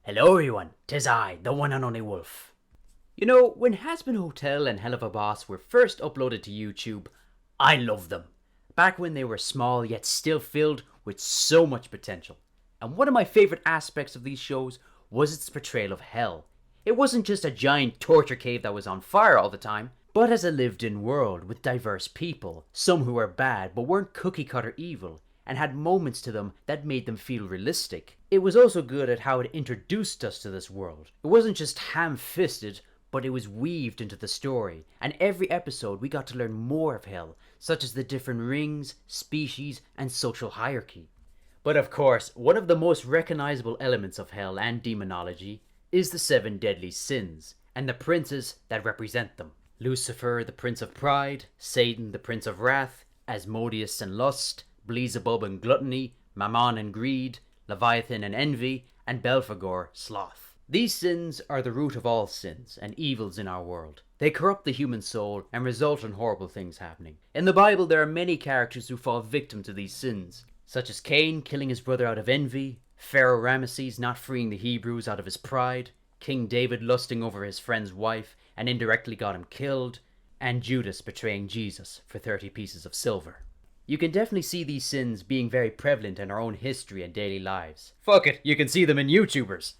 Hello everyone, 'tis I, the one and only Wolf. You know, when Hazbin Hotel and Hellaverse were first uploaded to YouTube, I loved them. Back when they were small yet still filled with so much potential. And one of my favourite aspects of these shows was its portrayal of hell. It wasn't just a giant torture cave that was on fire all the time, but as a lived-in world with diverse people, some who were bad but weren't cookie-cutter evil, and had moments to them that made them feel realistic. It was also good at how it introduced us to this world. It wasn't just ham-fisted, but it was weaved into the story, and every episode we got to learn more of hell, such as the different rings, species, and social hierarchy. But of course, one of the most recognizable elements of hell and demonology is the 7 deadly sins, and the princes that represent them. Lucifer, the Prince of Pride, Satan, the Prince of Wrath, Asmodeus and Lust, Beelzebub and Gluttony, Mammon and Greed, Leviathan and Envy, and Belphegor, Sloth. These sins are the root of all sins and evils in our world. They corrupt the human soul and result in horrible things happening. In the Bible there are many characters who fall victim to these sins, such as Cain killing his brother out of envy, Pharaoh Ramesses not freeing the Hebrews out of his pride, King David lusting over his friend's wife and indirectly got him killed, and Judas betraying Jesus for 30 pieces of silver. You can definitely see these sins being very prevalent in our own history and daily lives. Fuck it, you can see them in YouTubers.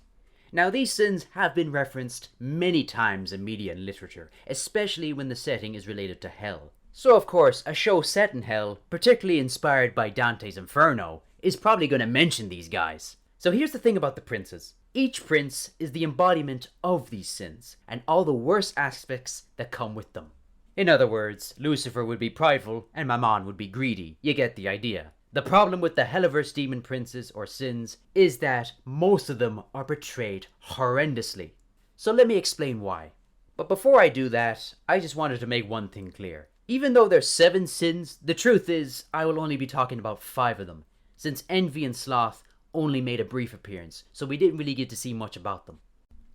Now these sins have been referenced many times in media and literature, especially when the setting is related to hell. So of course, a show set in hell, particularly inspired by Dante's Inferno, is probably going to mention these guys. So here's the thing about the princes. Each prince is the embodiment of these sins, and all the worst aspects that come with them. In other words, Lucifer would be prideful and Mammon would be greedy. You get the idea. The problem with the Hellaverse demon princes or sins is that most of them are portrayed horrendously. So let me explain why. But before I do that, I just wanted to make one thing clear. Even though there's 7 sins, the truth is I will only be talking about 5 of them, since envy and sloth only made a brief appearance, so we didn't really get to see much about them.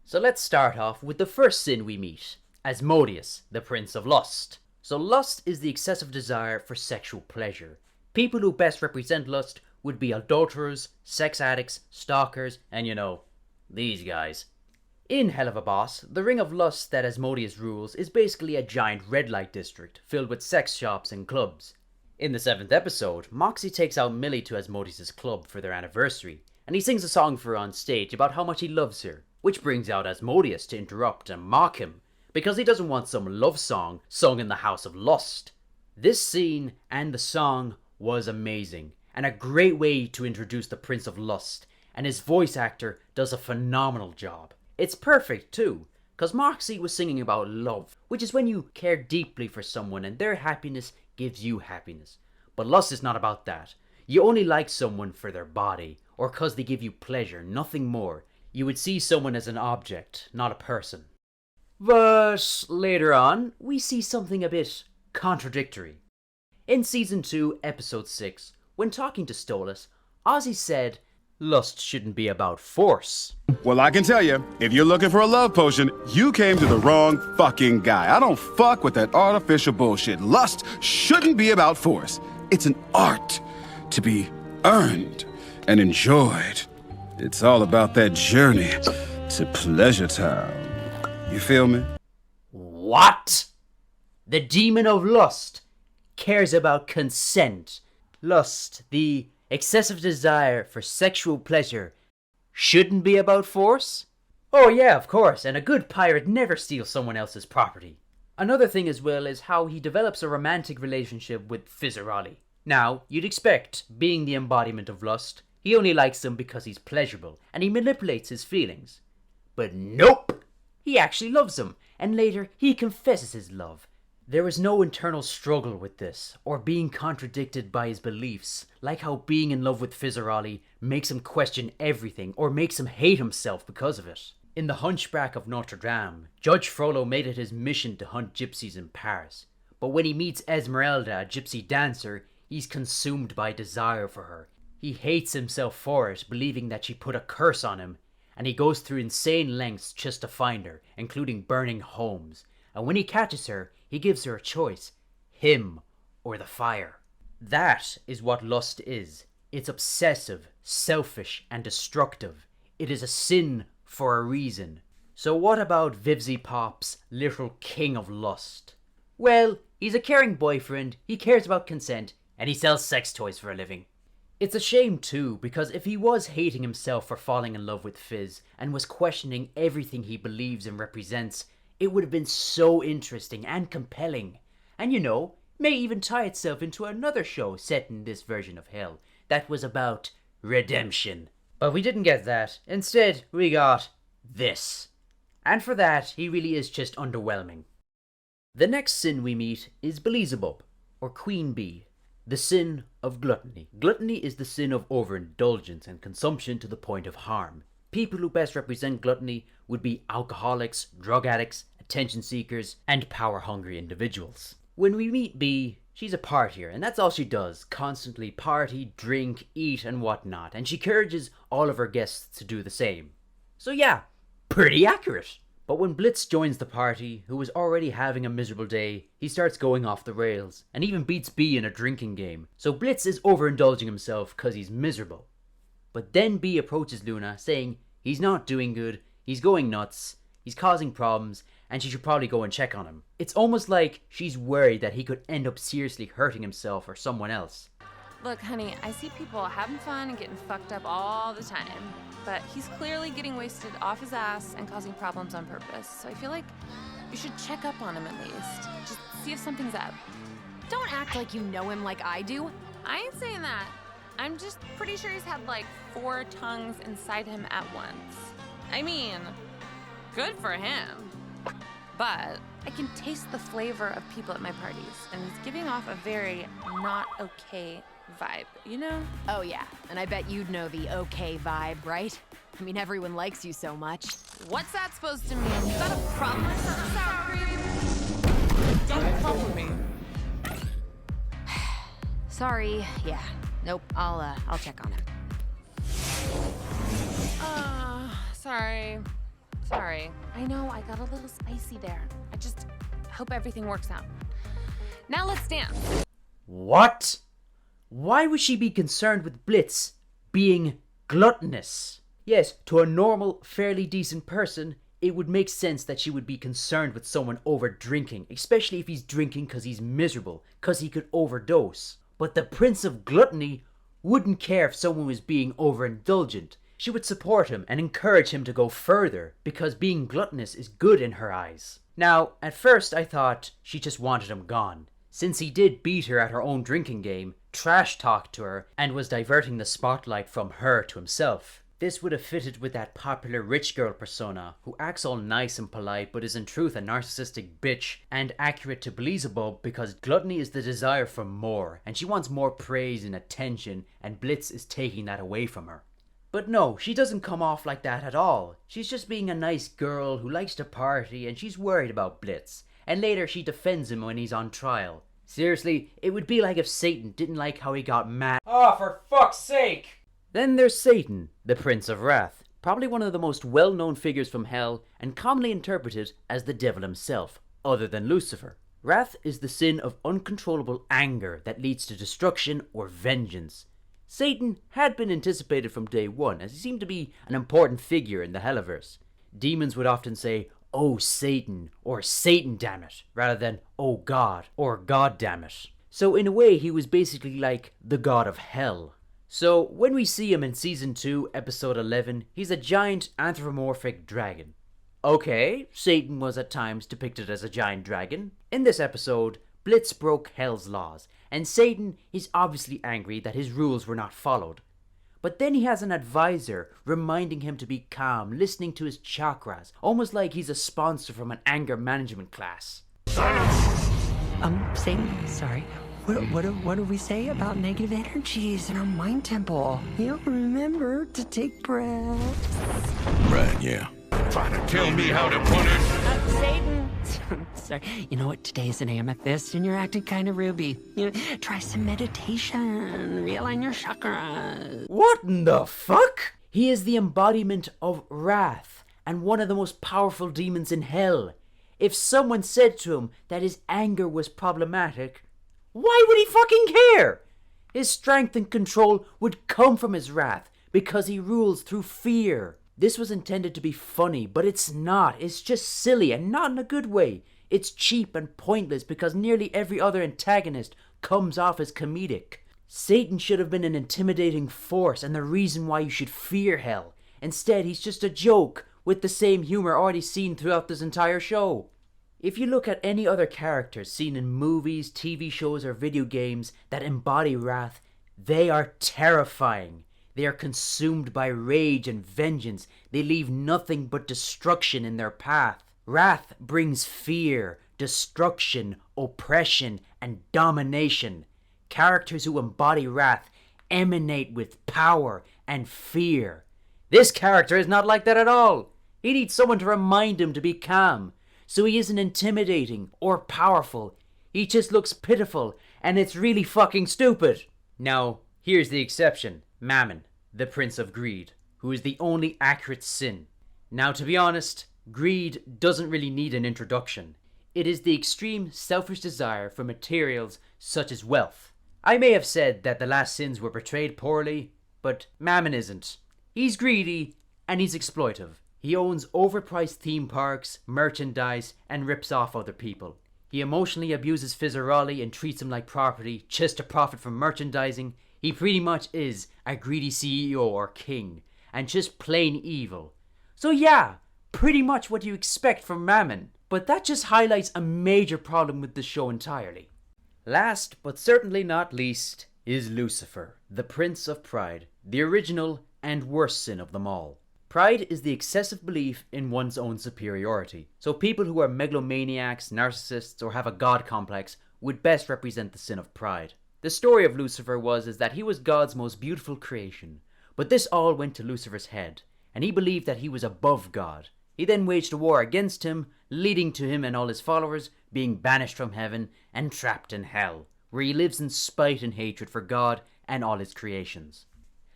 So let's start off with the first sin we meet. Asmodeus, the Prince of Lust. So lust is the excessive desire for sexual pleasure. People who best represent lust would be adulterers, sex addicts, stalkers, and you know, these guys. In Hellaverse, the ring of lust that Asmodeus rules is basically a giant red light district filled with sex shops and clubs. In the 7th episode, Moxie takes out Millie to Asmodeus' club for their anniversary, and he sings a song for her on stage about how much he loves her, which brings out Asmodeus to interrupt and mock him, because he doesn't want some love song sung in the House of Lust. This scene and the song was amazing, and a great way to introduce the Prince of Lust, and his voice actor does a phenomenal job. It's perfect too, because Moxie was singing about love, which is when you care deeply for someone and their happiness gives you happiness. But lust is not about that. You only like someone for their body, or because they give you pleasure, nothing more. You would see someone as an object, not a person. But later on, we see something a bit contradictory. In Season 2, Episode 6, when talking to Stolas, Ozzy said, lust shouldn't be about force. Well, I can tell you, if you're looking for a love potion, you came to the wrong fucking guy. I don't fuck with that artificial bullshit. Lust shouldn't be about force. It's an art to be earned and enjoyed. It's all about that journey to Pleasure Town. You feel me? What? The demon of lust cares about consent. Lust, the excessive desire for sexual pleasure, shouldn't be about force? Oh yeah, of course, and a good pirate never steals someone else's property. Another thing as well is how he develops a romantic relationship with Fizzarolli. Now, you'd expect, being the embodiment of lust, he only likes him because he's pleasurable, and he manipulates his feelings. But nope! He actually loves him, and later he confesses his love. There is no internal struggle with this, or being contradicted by his beliefs, like how being in love with Fizzarolli makes him question everything, or makes him hate himself because of it. In The Hunchback of Notre Dame, Judge Frollo made it his mission to hunt gypsies in Paris, but when he meets Esmeralda, a gypsy dancer, he's consumed by desire for her. He hates himself for it, believing that she put a curse on him, and he goes through insane lengths just to find her, including burning homes. And when he catches her, he gives her a choice, him or the fire. That is what lust is. It's obsessive, selfish, and destructive. It is a sin for a reason. So what about Vivzy Pop's little king of lust? Well, he's a caring boyfriend, he cares about consent, and he sells sex toys for a living. It's a shame too, because if he was hating himself for falling in love with Fizz and was questioning everything he believes and represents, it would have been so interesting and compelling. And you know, may even tie itself into another show set in this version of Hell that was about redemption. But we didn't get that. Instead, we got this. And for that, he really is just underwhelming. The next sin we meet is Beelzebub, or Queen Bee, the sin of gluttony. Gluttony is the sin of overindulgence and consumption to the point of harm. People who best represent gluttony would be alcoholics, drug addicts, attention seekers, and power-hungry individuals. When we meet Bee, she's a partier, and that's all she does. Constantly party, drink, eat, and whatnot. And she encourages all of her guests to do the same. So yeah, pretty accurate. But when Blitz joins the party, who is already having a miserable day, he starts going off the rails, and even beats Bee in a drinking game. So Blitz is overindulging himself cause he's miserable. But then Bee approaches Luna, saying he's not doing good, he's going nuts, he's causing problems, and she should probably go and check on him. It's almost like she's worried that he could end up seriously hurting himself or someone else. Look, honey, I see people having fun and getting fucked up all the time, but he's clearly getting wasted off his ass and causing problems on purpose, so I feel like you should check up on him at least. Just see if something's up. Don't act like you know him like I do. I ain't saying that. I'm just pretty sure he's had like 4 tongues inside him at once. I mean, good for him. But I can taste the flavor of people at my parties, and he's giving off a very not okay vibe, you know? Oh yeah, and I bet you'd know the okay vibe, right? I mean, everyone likes you so much. What's that supposed to mean? You got a problem with some sour cream? Don't follow me. Sorry, yeah. Nope, I'll check on him. Sorry. I know I got a little spicy there. I just hope everything works out. Now let's dance. What? Why would she be concerned with Blitz being gluttonous? Yes, to a normal, fairly decent person, it would make sense that she would be concerned with someone over drinking, especially if he's drinking because he's miserable, because he could overdose. But the Prince of Gluttony wouldn't care if someone was being overindulgent. She would support him and encourage him to go further, because being gluttonous is good in her eyes. Now, at first I thought she just wanted him gone, since he did beat her at her own drinking game, trash-talked to her, and was diverting the spotlight from her to himself. This would have fitted with that popular rich girl persona, who acts all nice and polite but is in truth a narcissistic bitch, and accurate to Beelzebub because gluttony is the desire for more, and she wants more praise and attention, and Blitz is taking that away from her. But no, she doesn't come off like that at all. She's just being a nice girl who likes to party, and she's worried about Blitz, and later she defends him when he's on trial. Seriously, it would be like if Satan didn't like how he got mad. Oh, for fuck's sake! Then there's Satan, the Prince of Wrath, probably one of the most well-known figures from Hell, and commonly interpreted as the devil himself, other than Lucifer. Wrath is the sin of uncontrollable anger that leads to destruction or vengeance. Satan had been anticipated from day one, as he seemed to be an important figure in the Hellaverse. Demons would often say, "Oh Satan," or "Satan damn it," rather than "Oh God," or "God damn it." So in a way he was basically like the god of hell. So when we see him in Season 2, Episode 11, he's a giant anthropomorphic dragon. Okay, Satan was at times depicted as a giant dragon. In this episode, Blitz broke Hell's laws, and Satan is obviously angry that his rules were not followed. But then he has an advisor reminding him to be calm, listening to his chakras, almost like he's a sponsor from an anger management class. Satan, sorry. What do we say about negative energies in our mind temple? Remember to take breaths. Right, yeah. Trying to tell me how to punish. Satan. Sorry. You know what? Today is an amethyst and you're acting kind of ruby. Try some meditation. Realign your chakras. What in the fuck? He is the embodiment of wrath and one of the most powerful demons in hell. If someone said to him that his anger was problematic, why would he fucking care? His strength and control would come from his wrath because he rules through fear. This was intended to be funny, but it's not. It's just silly, and not in a good way. It's cheap and pointless because nearly every other antagonist comes off as comedic. Satan should have been an intimidating force and the reason why you should fear hell. Instead, he's just a joke with the same humor already seen throughout this entire show. If you look at any other characters seen in movies, TV shows, or video games that embody wrath, they are terrifying. They are consumed by rage and vengeance. They leave nothing but destruction in their path. Wrath brings fear, destruction, oppression, and domination. Characters who embody wrath emanate with power and fear. This character is not like that at all. He needs someone to remind him to be calm. So he isn't intimidating or powerful. He just looks pitiful, and it's really fucking stupid. Now, here's the exception. Mammon, the Prince of Greed, who is the only accurate sin. Now, to be honest, greed doesn't really need an introduction. It is the extreme selfish desire for materials such as wealth. I may have said that the last sins were portrayed poorly, but Mammon isn't. He's greedy, and he's exploitive. He owns overpriced theme parks, merchandise, and rips off other people. He emotionally abuses Fizzarolli and treats him like property just to profit from merchandising. He pretty much is a greedy CEO or king, and just plain evil. So yeah, pretty much what you expect from Mammon. But that just highlights a major problem with the show entirely. Last, but certainly not least, is Lucifer, the Prince of Pride, the original and worst sin of them all. Pride is the excessive belief in one's own superiority. So people who are megalomaniacs, narcissists, or have a god complex would best represent the sin of pride. The story of Lucifer was that he was God's most beautiful creation, but this all went to Lucifer's head, and he believed that he was above God. He then waged a war against him, leading to him and all his followers being banished from heaven and trapped in hell, where he lives in spite and hatred for God and all his creations.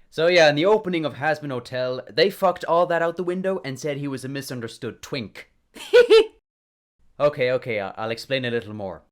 So yeah, in the opening of Hazbin Hotel, they fucked all that out the window and said he was a misunderstood twink. Okay, I'll explain a little more.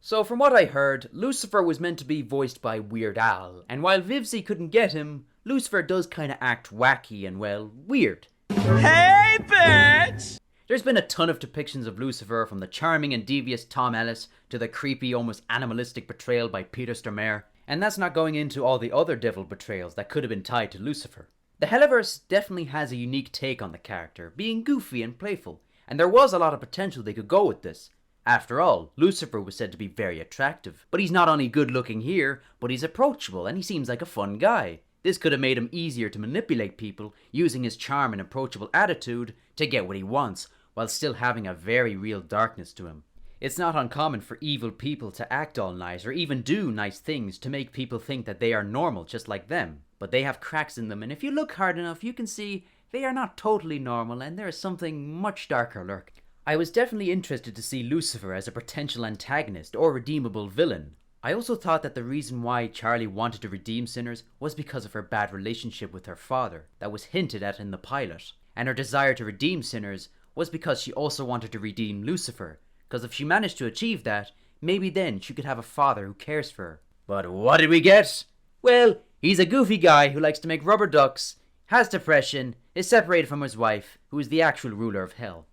So from what I heard, Lucifer was meant to be voiced by Weird Al, and while Vivzy couldn't get him, Lucifer does kinda act wacky and, well, weird. Hey, bitch! There's been a ton of depictions of Lucifer, from the charming and devious Tom Ellis to the creepy, almost animalistic portrayal by Peter Stormare, and that's not going into all the other devil portrayals that could have been tied to Lucifer. The Hellaverse definitely has a unique take on the character, being goofy and playful, and there was a lot of potential they could go with this. After all, Lucifer was said to be very attractive, but he's not only good looking here, but he's approachable and he seems like a fun guy. This could have made him easier to manipulate people using his charm and approachable attitude to get what he wants, while still having a very real darkness to him. It's not uncommon for evil people to act all nice or even do nice things to make people think that they are normal just like them. But they have cracks in them, and if you look hard enough you can see they are not totally normal and there is something much darker lurking. I was definitely interested to see Lucifer as a potential antagonist or redeemable villain. I also thought that the reason why Charlie wanted to redeem sinners was because of her bad relationship with her father that was hinted at in the pilot, and her desire to redeem sinners was because she also wanted to redeem Lucifer, because if she managed to achieve that, maybe then she could have a father who cares for her. But what did we get? Well, he's a goofy guy who likes to make rubber ducks, has depression, is separated from his wife, who is the actual ruler of hell.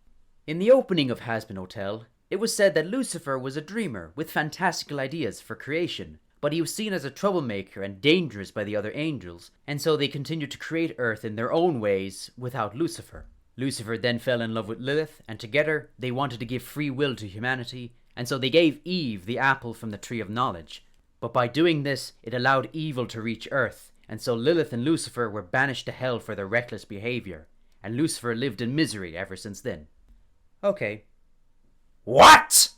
In the opening of Hazbin Hotel, it was said that Lucifer was a dreamer with fantastical ideas for creation, but he was seen as a troublemaker and dangerous by the other angels, and so they continued to create Earth in their own ways without Lucifer. Lucifer then fell in love with Lilith, and together they wanted to give free will to humanity, and so they gave Eve the apple from the Tree of Knowledge. But by doing this, it allowed evil to reach Earth, and so Lilith and Lucifer were banished to hell for their reckless behavior, and Lucifer lived in misery ever since then. Okay. What?!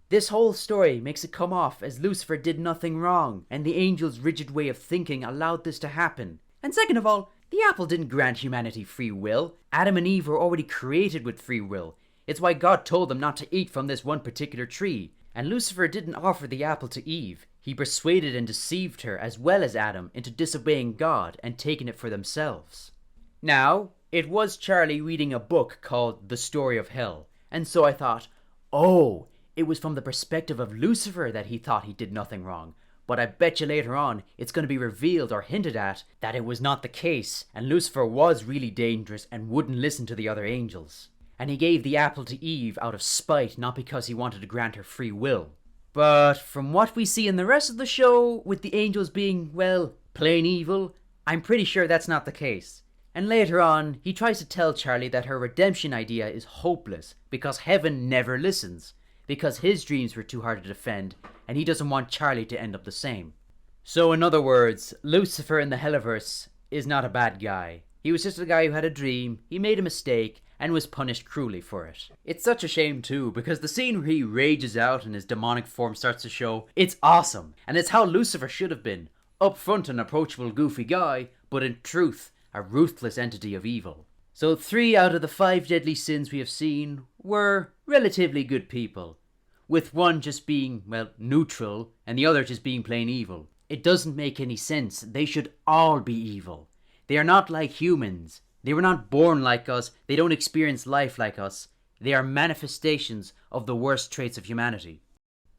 This whole story makes it come off as Lucifer did nothing wrong, and the angels' rigid way of thinking allowed this to happen. And second of all, the apple didn't grant humanity free will. Adam and Eve were already created with free will. It's why God told them not to eat from this one particular tree. And Lucifer didn't offer the apple to Eve. He persuaded and deceived her as well as Adam into disobeying God and taking it for themselves. Now, it was Charlie reading a book called The Story of Hell. And so I thought, oh, it was from the perspective of Lucifer that he thought he did nothing wrong. but I bet you later on it's going to be revealed or hinted at that it was not the case, and Lucifer was really dangerous and wouldn't listen to the other angels. And he gave the apple to Eve out of spite, not because he wanted to grant her free will. But from what we see in the rest of the show, with the angels being, well, plain evil, I'm pretty sure that's not the case. And later on, he tries to tell Charlie that her redemption idea is hopeless because heaven never listens, because his dreams were too hard to defend, and he doesn't want Charlie to end up the same. So in other words, Lucifer in the Hellaverse is not a bad guy. He was just a guy who had a dream, he made a mistake, and was punished cruelly for it. It's such a shame too, because the scene where he rages out and his demonic form starts to show, it's awesome, and it's how Lucifer should have been. Upfront an approachable goofy guy, but in truth, a ruthless entity of evil. So 3 out of the 5 deadly sins we have seen were relatively good people, with one just being, well, neutral, and the other just being plain evil. It doesn't make any sense. They should all be evil. They are not like humans. They were not born like us. They don't experience life like us. They are manifestations of the worst traits of humanity.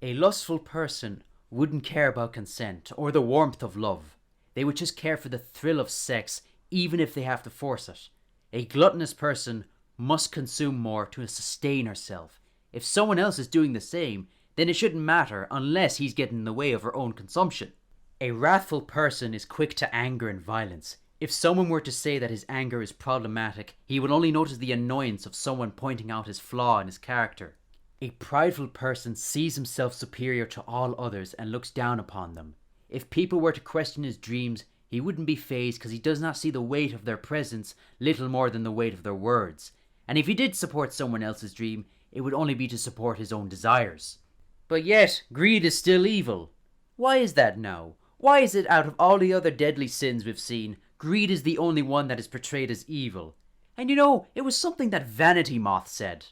A lustful person wouldn't care about consent or the warmth of love. They would just care for the thrill of sex, even if they have to force it. A gluttonous person must consume more to sustain herself. If someone else is doing the same, then it shouldn't matter unless he's getting in the way of her own consumption. A wrathful person is quick to anger and violence. If someone were to say that his anger is problematic, he would only notice the annoyance of someone pointing out his flaw in his character. A prideful person sees himself superior to all others and looks down upon them. If people were to question his dreams, he wouldn't be fazed because he does not see the weight of their presence little more than the weight of their words. And if he did support someone else's dream, it would only be to support his own desires. But yet, greed is still evil. Why is that now? Why is it out of all the other deadly sins we've seen, greed is the only one that is portrayed as evil? And you know, it was something that Vanitymoth said.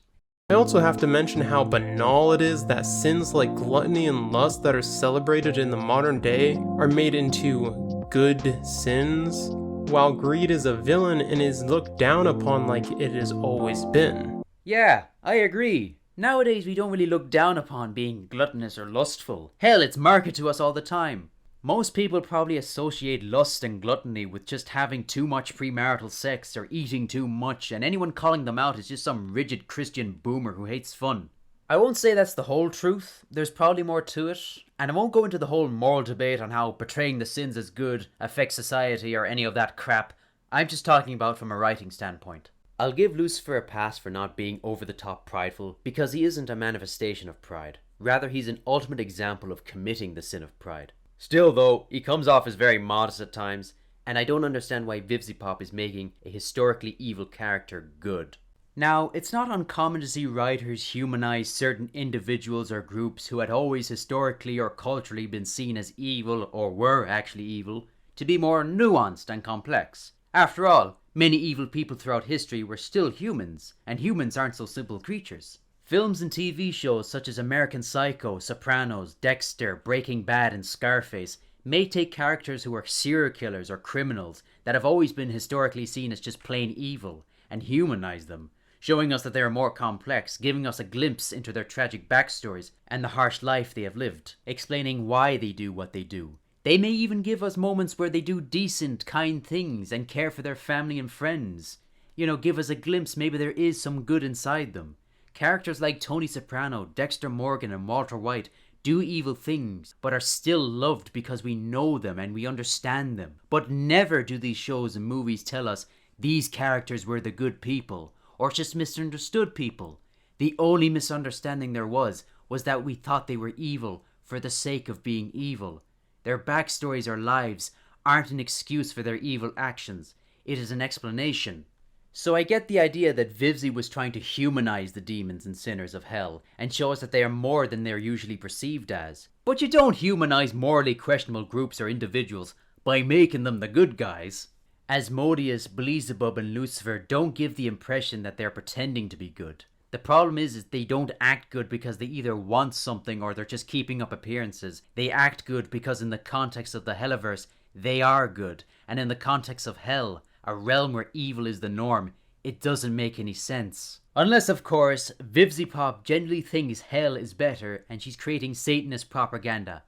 I also have to mention how banal it is that sins like gluttony and lust that are celebrated in the modern day are made into good sins, while greed is a villain and is looked down upon like it has always been. Yeah, I agree. Nowadays we don't really look down upon being gluttonous or lustful. Hell, it's marketed to us all the time. Most people probably associate lust and gluttony with just having too much premarital sex or eating too much, and anyone calling them out is just some rigid Christian boomer who hates fun. I won't say that's the whole truth, there's probably more to it, and I won't go into the whole moral debate on how portraying the sins as good affects society or any of that crap. I'm just talking about from a writing standpoint. I'll give Lucifer a pass for not being over-the-top prideful, because he isn't a manifestation of pride. Rather, he's an ultimate example of committing the sin of pride. Still though, he comes off as very modest at times, and I don't understand why Vivzipop is making a historically evil character good. Now, it's not uncommon to see writers humanize certain individuals or groups who had always historically or culturally been seen as evil, or were actually evil, to be more nuanced and complex. After all, many evil people throughout history were still humans, and humans aren't so simple creatures. Films and TV shows such as American Psycho, Sopranos, Dexter, Breaking Bad, and Scarface may take characters who are serial killers or criminals that have always been historically seen as just plain evil and humanize them, showing us that they are more complex, giving us a glimpse into their tragic backstories and the harsh life they have lived, explaining why they do what they do. They may even give us moments where they do decent, kind things and care for their family and friends. Give us a glimpse maybe there is some good inside them. Characters like Tony Soprano, Dexter Morgan, and Walter White do evil things, but are still loved because we know them and we understand them. But never do these shows and movies tell us these characters were the good people, or just misunderstood people. The only misunderstanding there was that we thought they were evil for the sake of being evil. Their backstories or lives aren't an excuse for their evil actions. It is an explanation. So I get the idea that Vivzi was trying to humanize the demons and sinners of hell and show us that they are more than they're usually perceived as. But you don't humanize morally questionable groups or individuals by making them the good guys. Asmodeus, Beelzebub, and Lucifer don't give the impression that they're pretending to be good. The problem is they don't act good because they either want something or they're just keeping up appearances. They act good because in the context of the Hellaverse, they are good, and in the context of hell, a realm where evil is the norm, it doesn't make any sense. Unless, of course, Vivzipop genuinely thinks hell is better and she's creating Satanist propaganda.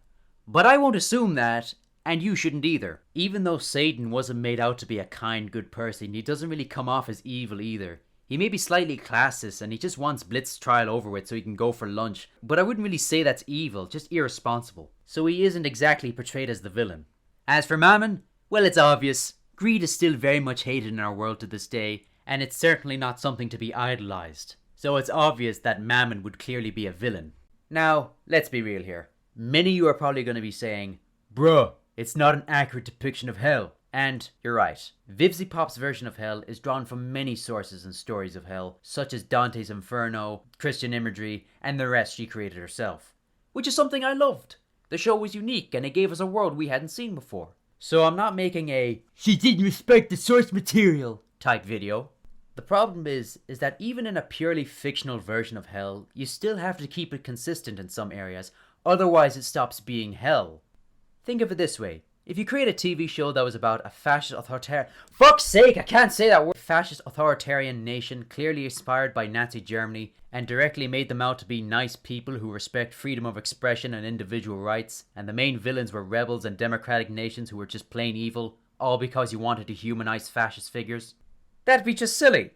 But I won't assume that, and you shouldn't either. Even though Satan wasn't made out to be a kind, good person, he doesn't really come off as evil either. He may be slightly classist and he just wants Blitz's trial over with so he can go for lunch, but I wouldn't really say that's evil, just irresponsible. So he isn't exactly portrayed as the villain. As for Mammon, well, it's obvious. Greed is still very much hated in our world to this day, and it's certainly not something to be idolized. So it's obvious that Mammon would clearly be a villain. Now, let's be real here. Many of you are probably going to be saying, bruh, it's not an accurate depiction of hell. And you're right. Vivzipop's version of hell is drawn from many sources and stories of hell, such as Dante's Inferno, Christian imagery, and the rest she created herself. Which is something I loved. The show was unique and it gave us a world we hadn't seen before. So I'm not making a "she didn't respect the source material" type video. The problem is that even in a purely fictional version of hell, you still have to keep it consistent in some areas, otherwise it stops being hell. Think of it this way. If you create a TV show that was about a fascist authoritarian... Fuck's sake, I can't say that word! Fascist authoritarian nation clearly inspired by Nazi Germany and directly made them out to be nice people who respect freedom of expression and individual rights, and the main villains were rebels and democratic nations who were just plain evil, all because you wanted to humanize fascist figures, that'd be just silly.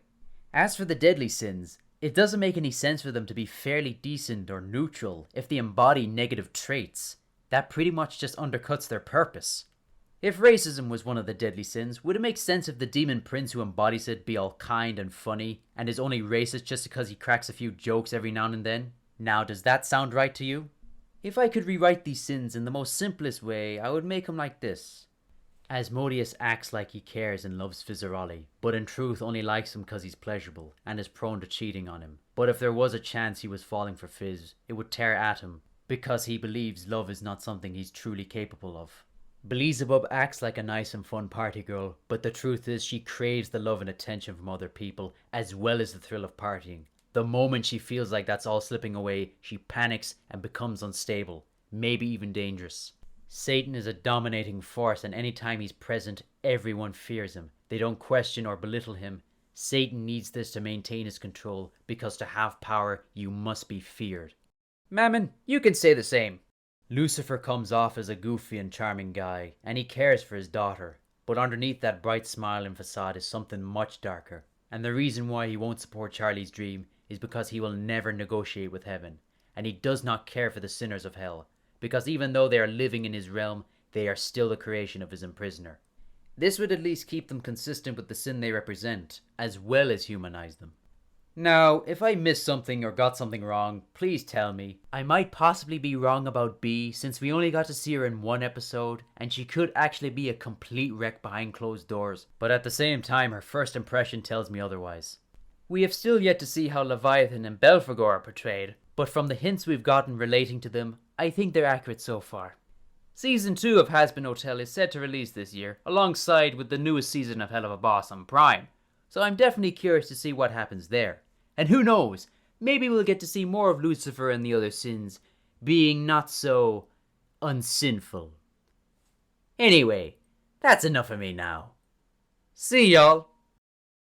As for the deadly sins, it doesn't make any sense for them to be fairly decent or neutral if they embody negative traits. That pretty much just undercuts their purpose. If racism was one of the deadly sins, would it make sense if the demon prince who embodies it be all kind and funny, and is only racist just because he cracks a few jokes every now and then? Now, does that sound right to you? If I could rewrite these sins in the most simplest way, I would make them like this. Asmodeus acts like he cares and loves Fizaroli, but in truth only likes him because he's pleasurable, and is prone to cheating on him. But if there was a chance he was falling for Fizz, it would tear at him, because he believes love is not something he's truly capable of. Beelzebub acts like a nice and fun party girl, but the truth is she craves the love and attention from other people, as well as the thrill of partying. The moment she feels like that's all slipping away, she panics and becomes unstable, maybe even dangerous. Satan is a dominating force, and anytime he's present, everyone fears him. They don't question or belittle him. Satan needs this to maintain his control, because to have power, you must be feared. Mammon, you can say the same. Lucifer comes off as a goofy and charming guy, and he cares for his daughter. But underneath that bright smile and facade is something much darker. And the reason why he won't support Charlie's dream is because he will never negotiate with heaven. And he does not care for the sinners of hell, because even though they are living in his realm, they are still the creation of his imprisoner. This would at least keep them consistent with the sin they represent, as well as humanize them. Now, if I missed something or got something wrong, please tell me. I might possibly be wrong about Bee, since we only got to see her in one episode, and she could actually be a complete wreck behind closed doors, but at the same time her first impression tells me otherwise. We have still yet to see how Leviathan and Belphegor are portrayed, but from the hints we've gotten relating to them, I think they're accurate so far. Season 2 of Hazbin Hotel is set to release this year, alongside with the newest season of Hell of a Boss on Prime, so I'm definitely curious to see what happens there. And who knows, maybe we'll get to see more of Lucifer and the other sins being not so unsinful. Anyway, that's enough of me now. See y'all.